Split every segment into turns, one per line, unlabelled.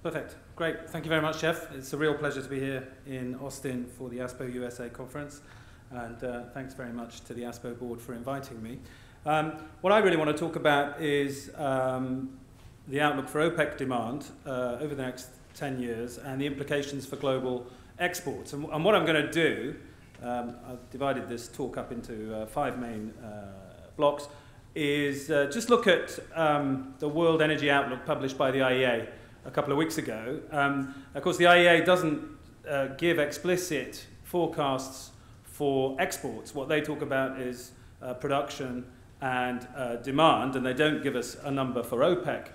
Perfect. Great. Thank you very much, Jeff. It's a real pleasure to be here in Austin for the ASPO-USA conference. And thanks very much to the ASPO board for inviting me. What I really want to talk about is the outlook for OPEC demand over the next 10 years and the implications for global exports. And what I'm going to do, I've divided this talk up into 5 main blocks, is just look at the World Energy Outlook published by the IEA a couple of weeks ago. Of course, the IEA doesn't give explicit forecasts for exports. What they talk about is production and demand, and they don't give us a number for OPEC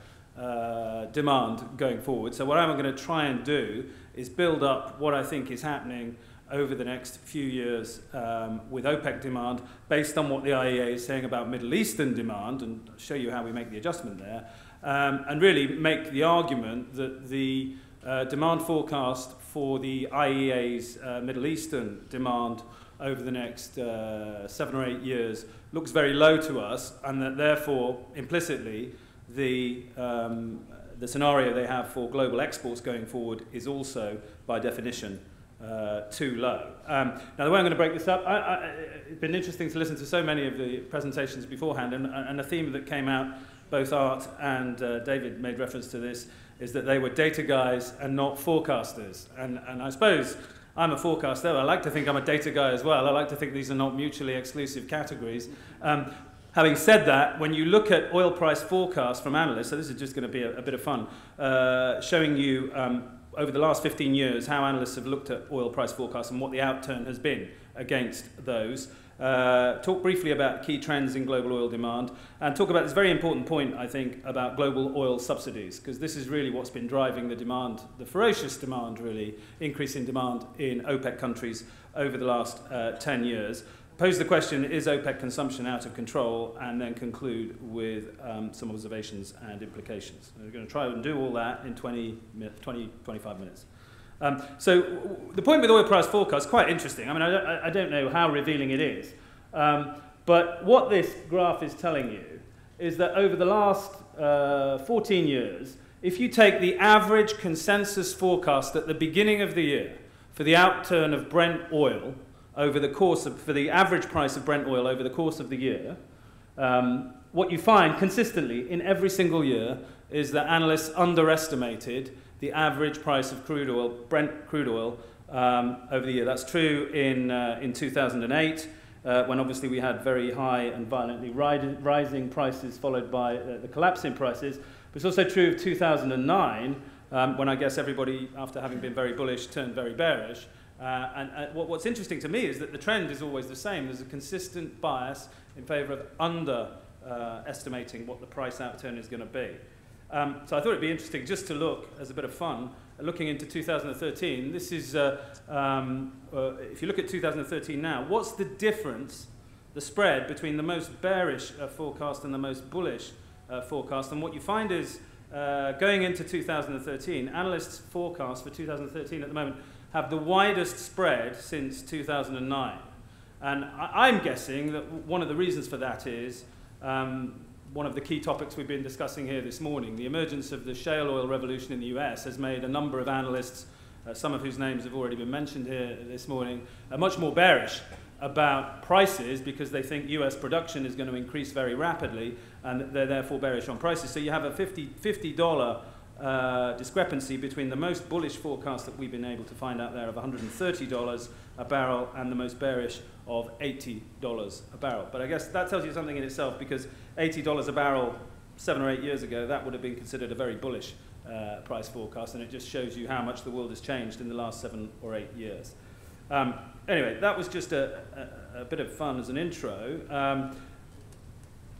demand going forward. So what I'm going to try and do is build up what I think is happening over the next few years with OPEC demand based on what the IEA is saying about Middle Eastern demand, and show you how we make the adjustment there, and really make the argument that the demand forecast for the IEA's Middle Eastern demand over the next 7 or 8 years looks very low to us, and that therefore, implicitly, the scenario they have for global exports going forward is also, by definition, too low. Now, the way I'm going to break this up, it's been interesting to listen to so many of the presentations beforehand, and a theme that came out, both Art and David made reference to this, is that they were data guys and not forecasters. And I suppose I'm a forecaster. I like to think I'm a data guy as well. I like to think these are not mutually exclusive categories. Having said that, when you look at oil price forecasts from analysts, so this is just going to be a bit of fun, showing you over the last 15 years how analysts have looked at oil price forecasts and what the outturn has been against those. Talk briefly about key trends in global oil demand, and talk about this very important point, I think, about global oil subsidies, because this is really what's been driving the demand, the ferocious demand, really, increase in demand in OPEC countries over the last 10 years. Pose the question, is OPEC consumption out of control, and then conclude with some observations and implications. And we're going to try and do all that in 25 minutes. So the point with oil price forecast is quite interesting. I mean, I don't know how revealing it is. But what this graph is telling you is that over the last 14 years, if you take the average consensus forecast at the beginning of the year for the outturn of Brent oil over the course of, for the average price of Brent oil over the course of the year, what you find consistently in every single year is that analysts underestimated the average price of crude oil, Brent crude oil, over the year. That's true in 2008, when obviously we had very high and violently rising prices followed by the collapse in prices. But it's also true of 2009, when I guess everybody, after having been very bullish, turned very bearish. And what's interesting to me is that the trend is always the same. There's a consistent bias in favor of underestimating what the price outturn is going to be. So I thought it'd be interesting just to look, as a bit of fun, looking into 2013. This is, if you look at 2013 now, what's the difference, the spread between the most bearish forecast and the most bullish forecast? And what you find is, going into 2013, analysts' forecasts for 2013 at the moment have the widest spread since 2009. And I'm guessing that one of the reasons for that is one of the key topics we've been discussing here this morning. The emergence of the shale oil revolution in the US has made a number of analysts, some of whose names have already been mentioned here this morning, much more bearish about prices because they think US production is going to increase very rapidly, and they're therefore bearish on prices. So you have a $50 discrepancy between the most bullish forecast that we've been able to find out there of $130 a barrel and the most bearish of $80 a barrel. But I guess that tells you something in itself, because $80 a barrel 7 or 8 years ago, that would have been considered a very bullish price forecast, and it just shows you how much the world has changed in the last 7 or 8 years. Anyway, that was just a bit of fun as an intro.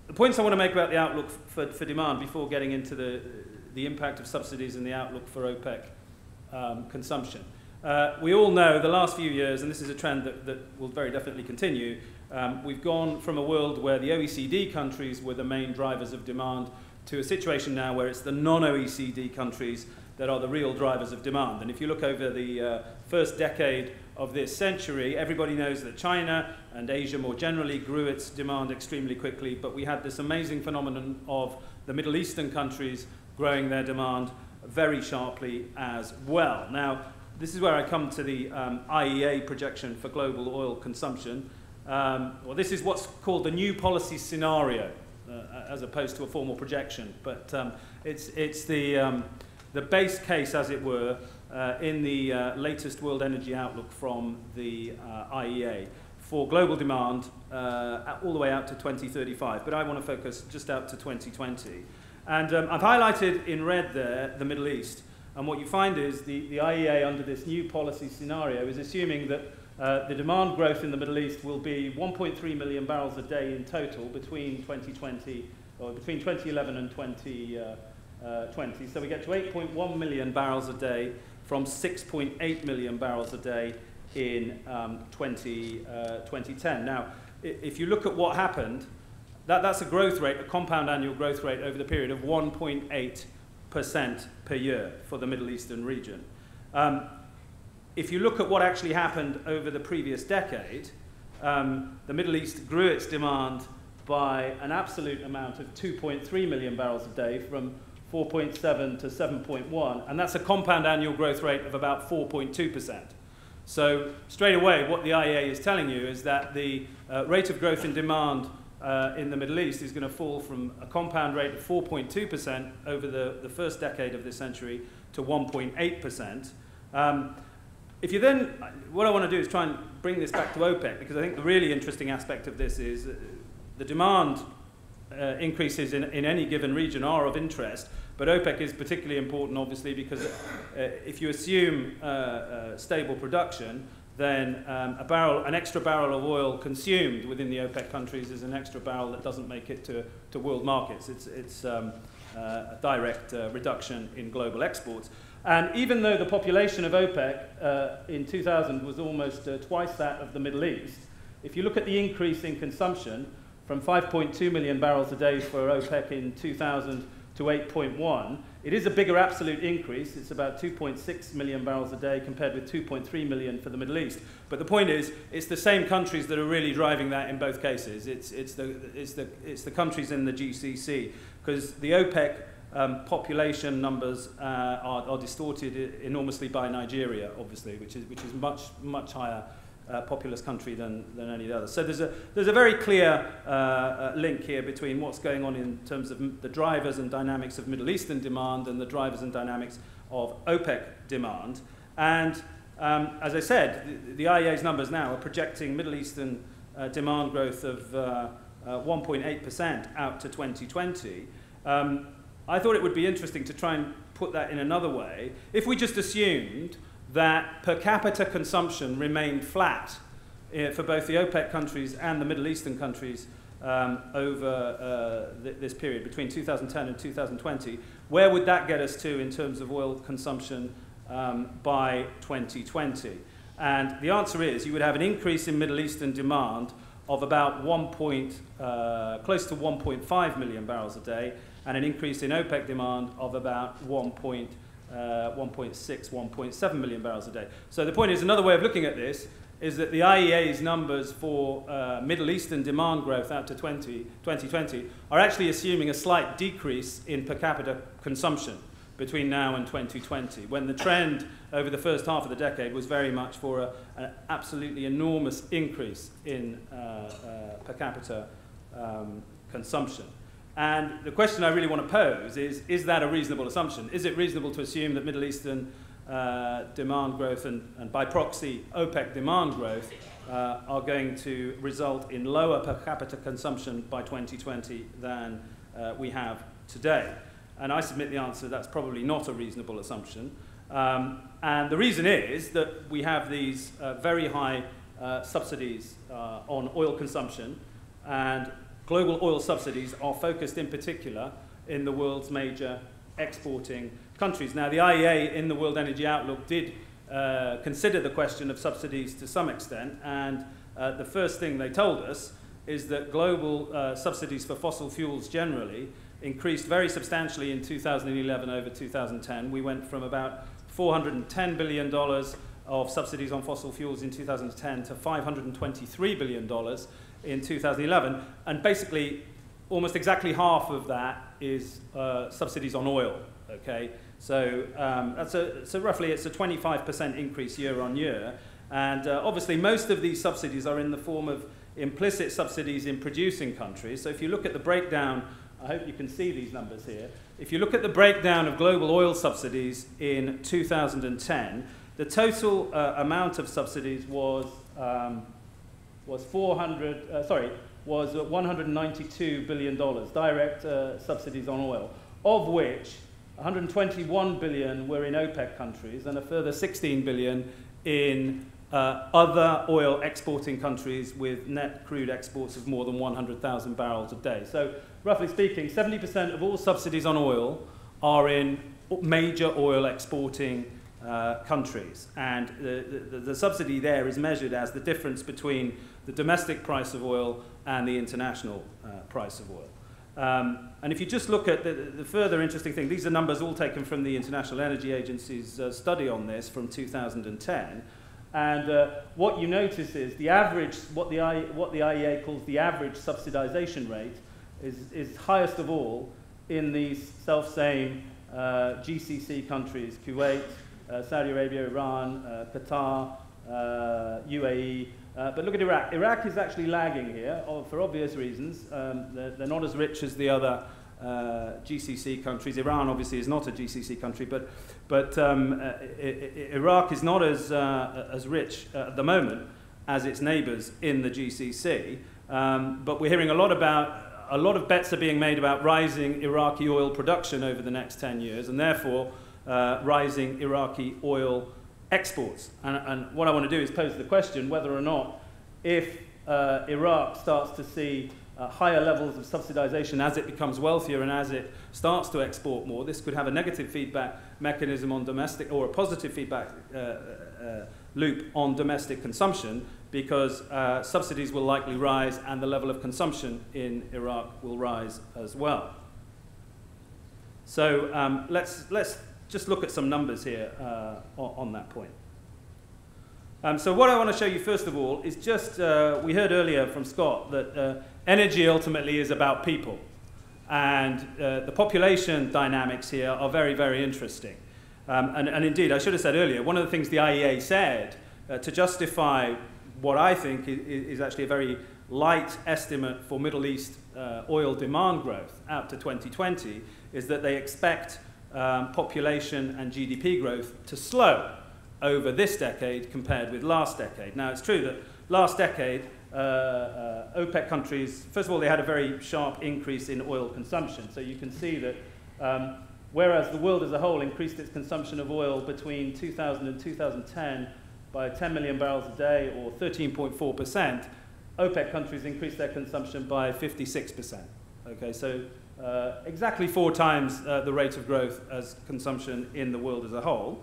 The points I want to make about the outlook for demand before getting into the impact of subsidies and the outlook for OPEC consumption. We all know the last few years, and this is a trend that will very definitely continue, we've gone from a world where the OECD countries were the main drivers of demand to a situation now where it's the non-OECD countries that are the real drivers of demand. And if you look over the first decade of this century, everybody knows that China and Asia more generally grew its demand extremely quickly, but we had this amazing phenomenon of the Middle Eastern countries growing their demand very sharply as well. Now, this is where I come to the IEA projection for global oil consumption. Well, this is what's called the new policy scenario, as opposed to a formal projection. But it's the base case, as it were, in the latest World Energy Outlook from the IEA for global demand all the way out to 2035. But I want to focus just out to 2020. And I've highlighted in red there the Middle East. And what you find is the IEA under this new policy scenario is assuming that the demand growth in the Middle East will be 1.3 million barrels a day in total between 2020, or between 2011 and 2020. So we get to 8.1 million barrels a day from 6.8 million barrels a day in 2010. Now, if you look at what happened, that's a growth rate, a compound annual growth rate over the period of 1.8% per year for the Middle Eastern region. If you look at what actually happened over the previous decade, the Middle East grew its demand by an absolute amount of 2.3 million barrels a day from 4.7 to 7.1, and that's a compound annual growth rate of about 4.2%. So straight away, what the IEA is telling you is that the rate of growth in demand in the Middle East is going to fall from a compound rate of 4.2% over the first decade of this century to 1.8%. If you then, what I want to do is try and bring this back to OPEC, because I think the really interesting aspect of this is the demand increases in any given region are of interest, but OPEC is particularly important, obviously, because if you assume stable production, then an extra barrel of oil consumed within the OPEC countries is an extra barrel that doesn't make it to world markets. It's a direct reduction in global exports. And even though the population of OPEC in 2000 was almost twice that of the Middle East, if you look at the increase in consumption from 5.2 million barrels a day for OPEC in 2000 to 8.1, it is a bigger absolute increase. It's about 2.6 million barrels a day compared with 2.3 million for the Middle East. But the point is, it's the same countries that are really driving that in both cases. It's the countries in the GCC, because the OPEC population numbers are distorted enormously by Nigeria, obviously, which is much higher populous country than any of the others. So there's a very clear link here between what's going on in terms of the drivers and dynamics of Middle Eastern demand and the drivers and dynamics of OPEC demand. And as I said, the IEA's numbers now are projecting Middle Eastern demand growth of 1.8% out to 2020. I thought it would be interesting to try and put that in another way. If we just assumed that per capita consumption remained flat for both the OPEC countries and the Middle Eastern countries over this period between 2010 and 2020, where would that get us to in terms of oil consumption by 2020? And the answer is you would have an increase in Middle Eastern demand of about close to 1.5 million barrels a day, and an increase in OPEC demand of about 1.6, 1.7 million barrels a day. So the point is, another way of looking at this is that the IEA's numbers for Middle Eastern demand growth out to 2020 are actually assuming a slight decrease in per capita consumption between now and 2020, when the trend over the first half of the decade was very much for an absolutely enormous increase in per capita consumption. And the question I really want to pose is that a reasonable assumption? Is it reasonable to assume that Middle Eastern demand growth and by proxy OPEC demand growth are going to result in lower per capita consumption by 2020 than we have today? And I submit the answer, that's probably not a reasonable assumption. And the reason is that we have these very high subsidies on oil consumption, and global oil subsidies are focused in particular in the world's major exporting countries. Now, the IEA in the World Energy Outlook did consider the question of subsidies to some extent, and the first thing they told us is that global subsidies for fossil fuels generally increased very substantially in 2011 over 2010. We went from about $410 billion of subsidies on fossil fuels in 2010 to $523 billion in 2011, and basically almost exactly half of that is subsidies on oil, okay? So, so roughly it's a 25% increase year on year. And obviously most of these subsidies are in the form of implicit subsidies in producing countries. So if you look at the breakdown, I hope you can see these numbers here. If you look at the breakdown of global oil subsidies in 2010, the total amount of subsidies was $192 billion, direct subsidies on oil, of which 121 billion were in OPEC countries and a further 16 billion in other oil exporting countries with net crude exports of more than 100,000 barrels a day. So roughly speaking, 70% of all subsidies on oil are in major oil exporting countries. And the subsidy there is measured as the difference between the domestic price of oil and the international price of oil. And if you just look at the further interesting thing, these are numbers all taken from the International Energy Agency's study on this from 2010. And what you notice is the average, what the IEA calls the average subsidization rate, is highest of all in these self-same GCC countries, Kuwait, Saudi Arabia, Iran, Qatar, UAE. But look at Iraq. Iraq is actually lagging here for obvious reasons. They're not as rich as the other GCC countries. Iran obviously is not a GCC country, but Iraq is not as rich at the moment as its neighbors in the GCC. But we're hearing a lot of bets are being made about rising Iraqi oil production over the next 10 years, and therefore rising Iraqi oil exports. And what I want to do is pose the question whether or not, if Iraq starts to see higher levels of subsidization as it becomes wealthier and as it starts to export more, this could have a negative feedback mechanism on domestic, or a positive feedback loop on domestic consumption, because subsidies will likely rise and the level of consumption in Iraq will rise as well. So let's just look at some numbers here on that point. So what I want to show you first of all is just, we heard earlier from Scott that energy ultimately is about people. And the population dynamics here are very, very interesting. And indeed, I should have said earlier, one of the things the IEA said to justify what I think is actually a very light estimate for Middle East oil demand growth out to 2020 is that they expect population and GDP growth to slow over this decade compared with last decade. Now, it's true that last decade, OPEC countries, first of all, they had a very sharp increase in oil consumption. So you can see that whereas the world as a whole increased its consumption of oil between 2000 and 2010 by 10 million barrels a day, or 13.4%, OPEC countries increased their consumption by 56%. Okay, so exactly 4 times the rate of growth as consumption in the world as a whole.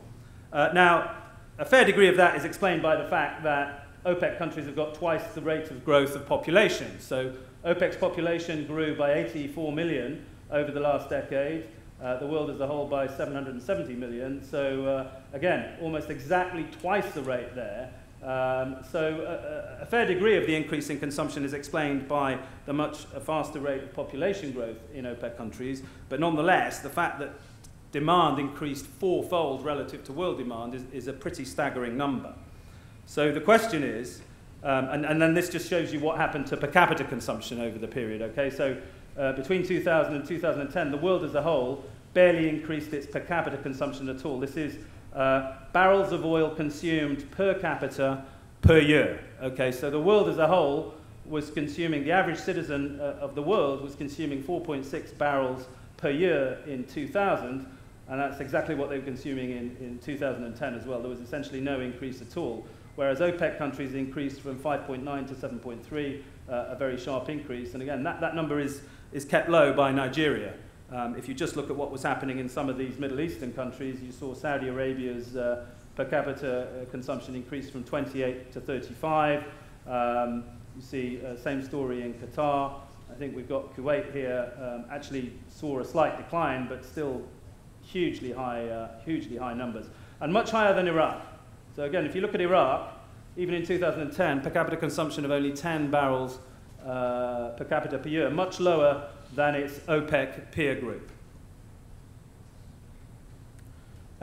Now, a fair degree of that is explained by the fact that OPEC countries have got twice the rate of growth of population. So OPEC's population grew by 84 million over the last decade, the world as a whole by 770 million. So again, almost exactly twice the rate there. So a fair degree of the increase in consumption is explained by the much faster rate of population growth in OPEC countries. But nonetheless, the fact that demand increased 4-fold relative to world demand is a pretty staggering number. So the question is, and then this just shows you what happened to per capita consumption over the period. Okay, so between 2000 and 2010, the world as a whole barely increased its per capita consumption at all. This is barrels of oil consumed per capita per year. Okay, so the world as a whole was consuming, the average citizen of the world was consuming 4.6 barrels per year in 2000, and that's exactly what they were consuming in 2010 as well. There was essentially no increase at all, whereas OPEC countries increased from 5.9 to 7.3, a very sharp increase. And again, that number is kept low by Nigeria. If you just look at what was happening in some of these Middle Eastern countries, you saw Saudi Arabia's per capita consumption increase from 28 to 35. You see same story in Qatar. I think we've got Kuwait here, actually saw a slight decline, but still hugely high numbers, and much higher than Iraq. So again, if you look at Iraq, even in 2010, per capita consumption of only 10 barrels per capita per year, much lower than its OPEC peer group.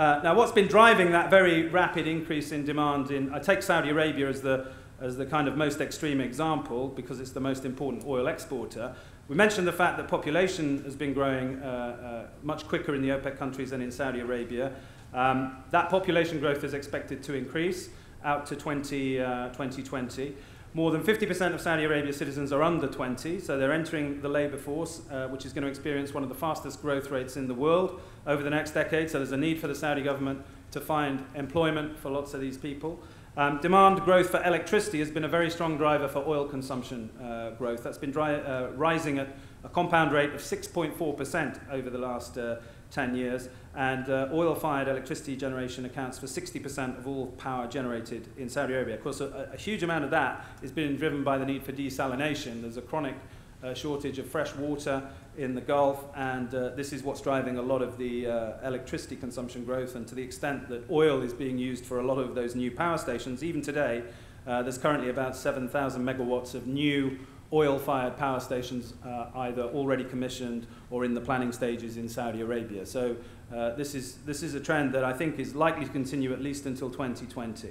Now, what's been driving that very rapid increase in demand I take Saudi Arabia as the kind of most extreme example because it's the most important oil exporter. We mentioned the fact that population has been growing much quicker in the OPEC countries than in Saudi Arabia. That population growth is expected to increase out to 2020. More than 50% of Saudi Arabia citizens are under 20, so they're entering the labour force, which is going to experience one of the fastest growth rates in the world over the next decade. So there's a need for the Saudi government to find employment for lots of these people. Demand growth for electricity has been a very strong driver for oil consumption growth. That's been rising at a compound rate of 6.4% over the last 10 years, and oil-fired electricity generation accounts for 60% of all power generated in Saudi Arabia. Of course, a huge amount of that is being driven by the need for desalination. There's a chronic shortage of fresh water in the Gulf, and this is what's driving a lot of the electricity consumption growth. And to the extent that oil is being used for a lot of those new power stations, even today, there's currently about 7,000 megawatts of new oil-fired power stations either already commissioned or in the planning stages in Saudi Arabia. So this is a trend that I think is likely to continue at least until 2020.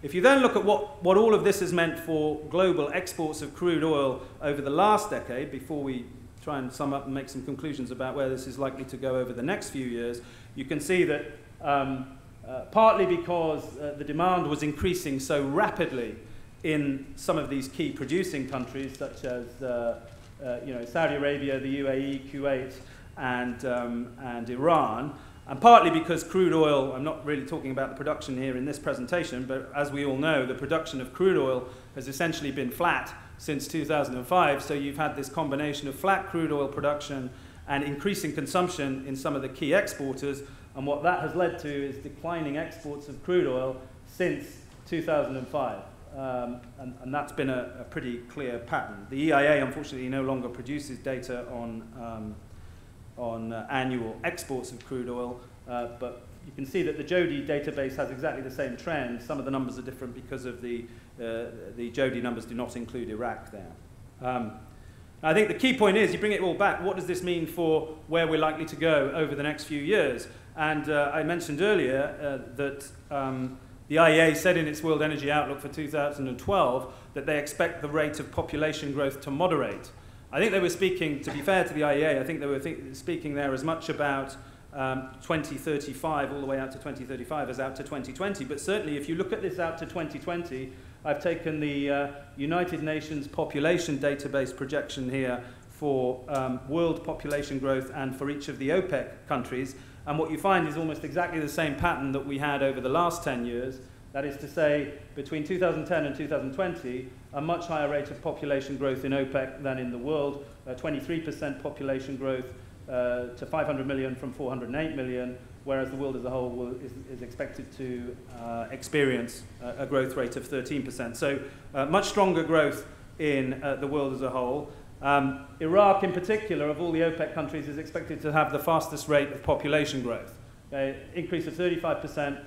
If you then look at what all of this has meant for global exports of crude oil over the last decade, before we try and sum up and make some conclusions about where this is likely to go over the next few years, you can see that partly because the demand was increasing so rapidly in some of these key producing countries, such as Saudi Arabia, the UAE, Kuwait, and Iran, and partly because crude oil, I'm not really talking about the production here in this presentation, but as we all know, the production of crude oil has essentially been flat since 2005, so you've had this combination of flat crude oil production and increasing consumption in some of the key exporters, and what that has led to is declining exports of crude oil since 2005. And that's been a pretty clear pattern. The EIA, unfortunately, no longer produces data on annual exports of crude oil, but you can see that the Jody database has exactly the same trend. Some of the numbers are different because of the Jody numbers do not include Iraq there. I think the key point is, you bring it all back, what does this mean for where we're likely to go over the next few years? And I mentioned earlier that the IEA said in its World Energy Outlook for 2012 that they expect the rate of population growth to moderate. I think they were speaking, to be fair to the IEA, I think they were speaking there as much about 2035 all the way out to 2035 as out to 2020. But certainly if you look at this out to 2020, I've taken the United Nations population database projection here for world population growth and for each of the OPEC countries. And what you find is almost exactly the same pattern that we had over the last 10 years. That is to say, between 2010 and 2020, a much higher rate of population growth in OPEC than in the world, 23% population growth to 500 million from 408 million, whereas the world as a whole is expected to experience a growth rate of 13%. So much stronger growth in the world as a whole. Iraq, in particular, of all the OPEC countries, is expected to have the fastest rate of population growth. Okay? Increase of 35%,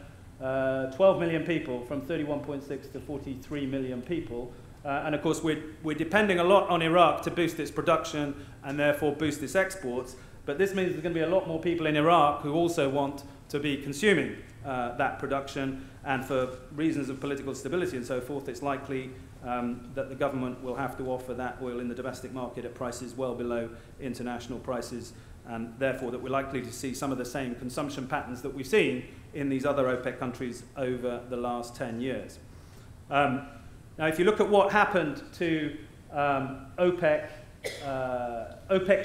12 million people from 31.6 to 43 million people. And of course, we're depending a lot on Iraq to boost its production and therefore boost its exports. But this means there's going to be a lot more people in Iraq who also want to be consuming that production. And for reasons of political stability and so forth, it's likely that the government will have to offer that oil in the domestic market at prices well below international prices, and therefore that we're likely to see some of the same consumption patterns that we've seen in these other OPEC countries over the last 10 years. Now, if you look at what happened to OPEC's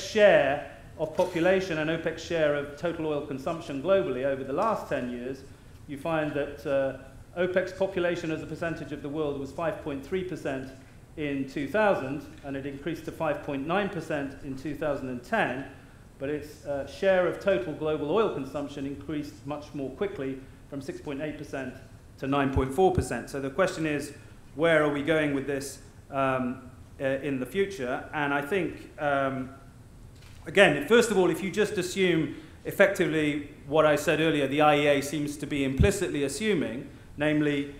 share of population and OPEC's share of total oil consumption globally over the last 10 years, you find that OPEC's population as a percentage of the world was 5.3% in 2000, and it increased to 5.9% in 2010, but its share of total global oil consumption increased much more quickly from 6.8% to 9.4%. So the question is, where are we going with this in the future? And I think, again, first of all, if you just assume effectively what I said earlier, the IEA seems to be implicitly assuming, namely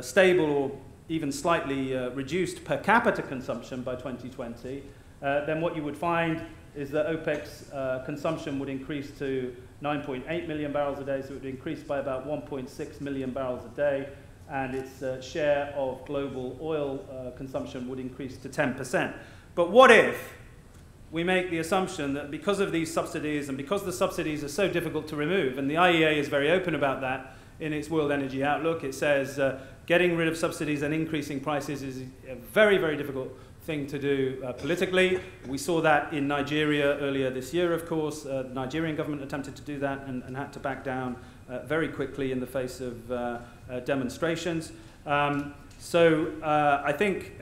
stable or even slightly reduced per capita consumption by 2020, then what you would find
is that OPEC's consumption would increase to 9.8 million barrels a day, so it would increase by about 1.6 million barrels a day, and its share of global oil consumption would increase to 10%. But what if we make the assumption that because of these subsidies and because the subsidies are so difficult to remove, and the IEA is very open about that in its World Energy Outlook, it says getting rid of subsidies and increasing prices is a very, very difficult thing to do politically. We saw that in Nigeria earlier this year, of course. The Nigerian government attempted to do that and had to back down very quickly in the face of demonstrations. I think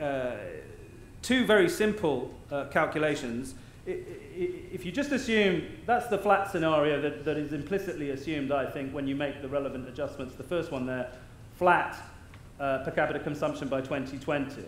two very simple calculations. If you just assume, that's the flat scenario that is implicitly assumed, I think, when you make the relevant adjustments. The first one there, flat per capita consumption by 2020.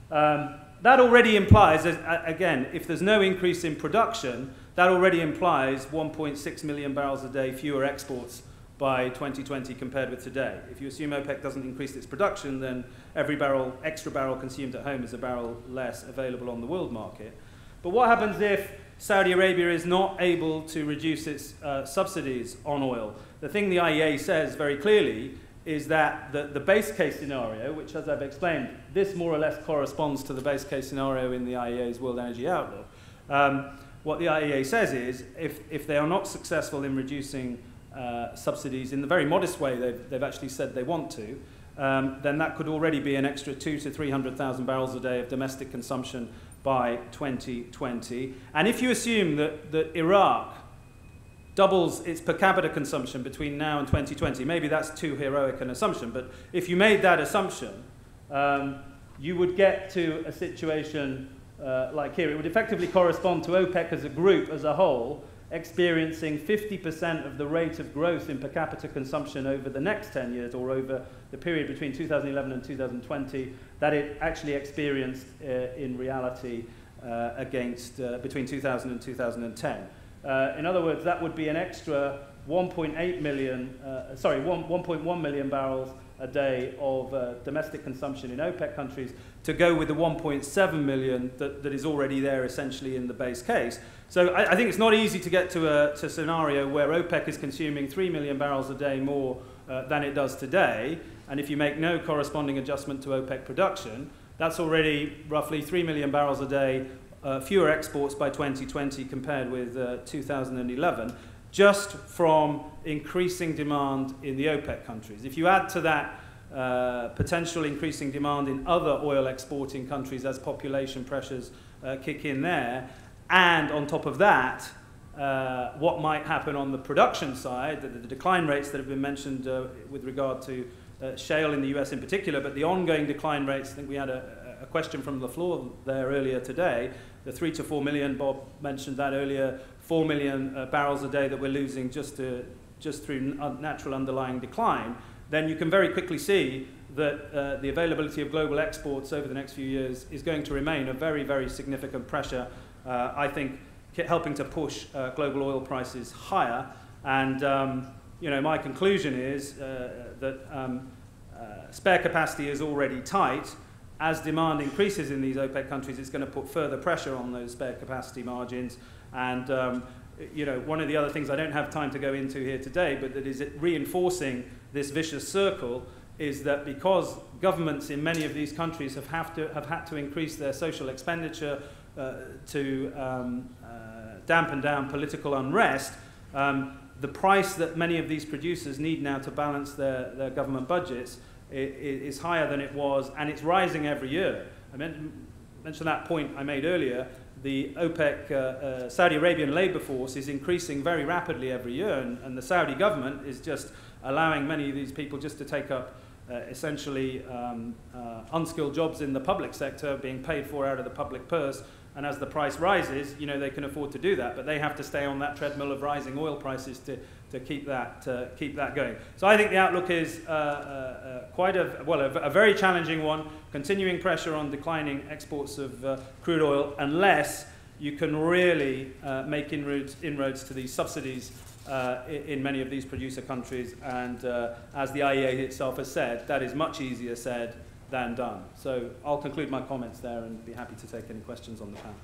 That already implies, again, if there's no increase in production, that already implies 1.6 million barrels a day fewer exports by 2020 compared with today. If you assume OPEC doesn't increase its production, then every extra barrel consumed at home is a barrel less available on the world market. But what happens if Saudi Arabia is not able to reduce its subsidies on oil? The thing the IEA says very clearly is that the base case scenario, which, as I've explained, this more or less corresponds to the base case scenario in the IEA's World Energy Outlook. What the IEA says is if they are not successful in reducing subsidies in the very modest way they've actually said they want to, then that could already be an extra 200,000 to 300,000 barrels a day of domestic consumption by 2020. And if you assume that Iraq doubles its per capita consumption between now and 2020, maybe that's too heroic an assumption, but if you made that assumption, you would get to a situation like here. It would effectively correspond to OPEC as a group, as a whole, experiencing 50% of the rate of growth in per capita consumption over the next 10 years, or over the period between 2011 and 2020, that it actually experienced in reality between 2000 and 2010. In other words, that would be an extra 1.1 million barrels a day of domestic consumption in OPEC countries, to go with the 1.7 million that is already there essentially in the base case. So I think it's not easy to get to a scenario where OPEC is consuming 3 million barrels a day more than it does today, and if you make no corresponding adjustment to OPEC production, that's already roughly 3 million barrels a day fewer exports by 2020 compared with 2011, just from increasing demand in the OPEC countries. If you add to that potential increasing demand in other oil exporting countries as population pressures kick in there, and on top of that, what might happen on the production side, the decline rates that have been mentioned with regard to shale in the US in particular, but the ongoing decline rates, I think we had a question from the floor there earlier today, the 3 to 4 million, Bob mentioned that earlier, 4 million barrels a day that we're losing just through natural underlying decline, then you can very quickly see that the availability of global exports over the next few years is going to remain a very, very significant pressure, I think, helping to push global oil prices higher. And my conclusion is that spare capacity is already tight. As demand increases in these OPEC countries, it's going to put further pressure on those spare capacity margins. And one of the other things I don't have time to go into here today, but that is reinforcing this vicious circle, is that because governments in many of these countries have had to increase their social expenditure to dampen down political unrest, the price that many of these producers need now to balance their government budgets is higher than it was, and it's rising every year. I mentioned that point I made earlier. The OPEC Saudi Arabian labor force is increasing very rapidly every year, and the Saudi government is just allowing many of these people just to take up essentially unskilled jobs in the public sector, being paid for out of the public purse. And as the price rises, they can afford to do that, but they have to stay on that treadmill of rising oil prices to keep that going. So I think the outlook is quite a very challenging one, continuing pressure on declining exports of crude oil, unless you can really make inroads to these subsidies in many of these producer countries. And as the IEA itself has said, that is much easier said than done. So I'll conclude my comments there and be happy to take any questions on the panel.